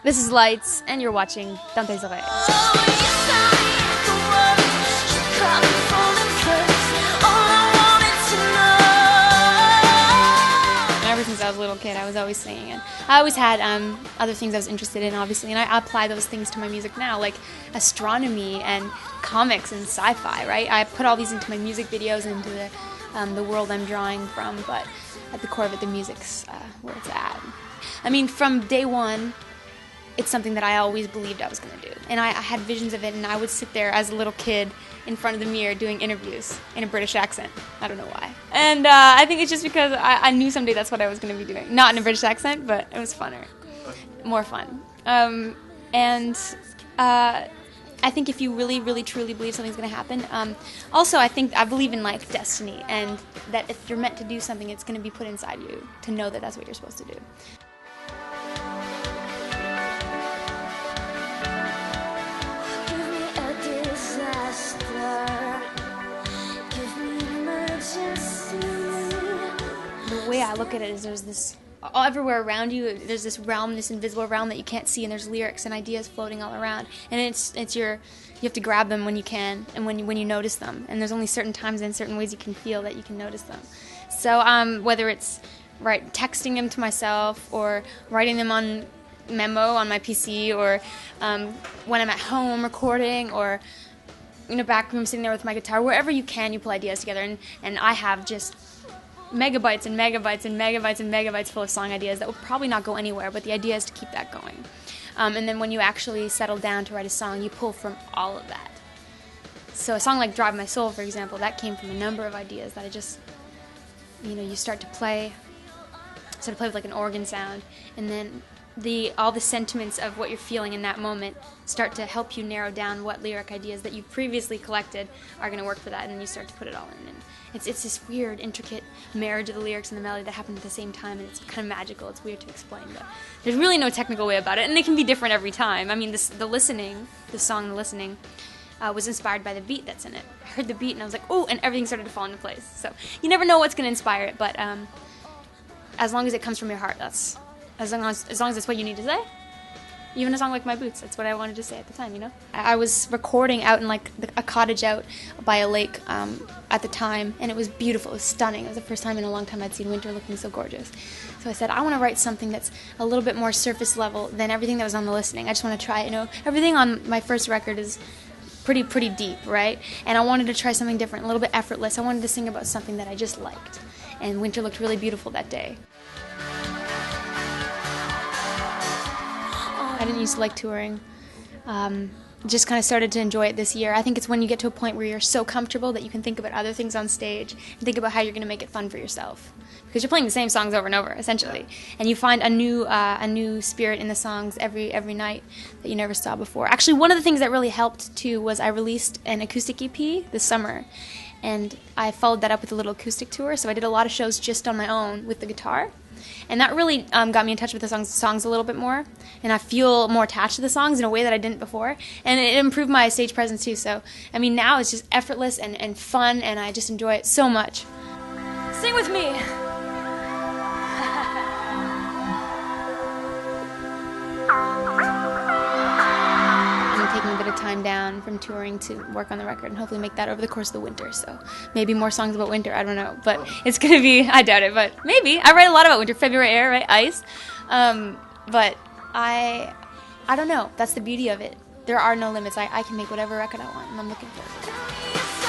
This is Lights, and you're watching Tes Oreilles. Ever since I was a little kid, I was always singing, and I always had other things I was interested in, obviously, and I apply those things to my music now, like astronomy and comics and sci-fi, right? I put all these into my music videos and into the world I'm drawing from, but at the core of it, the music's where it's at. I mean, from day one, it's something that I always believed I was going to do. And I had visions of it, and I would sit there as a little kid in front of the mirror doing interviews in a British accent. I don't know why. And I think it's just because I knew someday that's what I was going to be doing. Not in a British accent, but it was funner. More fun. I think if you really, really, truly believe something's going to happen. Also, I believe in, like, destiny, and that if you're meant to do something, it's going to be put inside you to know that that's what you're supposed to do. The way I look at it is there's this, everywhere around you, there's this realm, this invisible realm that you can't see, and there's lyrics and ideas floating all around. And you have to grab them when you can, and when you notice them. And there's only certain times and certain ways you can feel that you can notice them. So whether it's texting them to myself, or writing them on memo on my PC, or when I'm at home recording, or in a back room sitting there with my guitar, wherever you can, you pull ideas together. And I have just megabytes and megabytes and megabytes and megabytes full of song ideas that will probably not go anywhere, but the idea is to keep that going. And then when you actually settle down to write a song, you pull from all of that. So a song like Drive My Soul, for example, that came from a number of ideas that I just, you start to play with like an organ sound, and then all the sentiments of what you're feeling in that moment start to help you narrow down what lyric ideas that you previously collected are going to work for that, and then you start to put it all in. And it's this weird, intricate marriage of the lyrics and the melody that happen at the same time, and it's kind of magical. It's weird to explain, but there's really no technical way about it, and it can be different every time. I mean, the song "The Listening" was inspired by the beat that's in it. I heard the beat, and I was like, oh, and everything started to fall into place. So you never know what's going to inspire it, but as long as it comes from your heart, as long as it's what you need to say. Even a song like My Boots, that's what I wanted to say at the time, I was recording out in like a cottage out by a lake at the time, and it was beautiful, it was stunning. It was the first time in a long time I'd seen winter looking so gorgeous. So I said, I want to write something that's a little bit more surface level than everything that was on The Listening. I just want to try it. Everything on my first record is pretty deep, right? And I wanted to try something different, a little bit effortless. I wanted to sing about something that I just liked, and winter looked really beautiful that day. I didn't used to like touring. Just kind of started to enjoy it this year. I think it's when you get to a point where you're so comfortable that you can think about other things on stage and think about how you're going to make it fun for yourself. Because you're playing the same songs over and over, essentially. And you find a new spirit in the songs every night that you never saw before. Actually, one of the things that really helped, too, was I released an acoustic EP this summer. And I followed that up with a little acoustic tour. So I did a lot of shows just on my own with the guitar. And that really got me in touch with the songs a little bit more. And I feel more attached to the songs in a way that I didn't before. And it improved my stage presence too. So, I mean, now it's just effortless and fun, and I just enjoy it so much. Sing with me! I'm taking a bit of time down from touring to work on the record and hopefully make that over the course of the winter. So maybe more songs about winter, I don't know. But it's going to be, I doubt it, but maybe. I write a lot about winter. February air, right? Ice. But I don't know. That's the beauty of it. There are no limits. I can make whatever record I want, and I'm looking forward to it.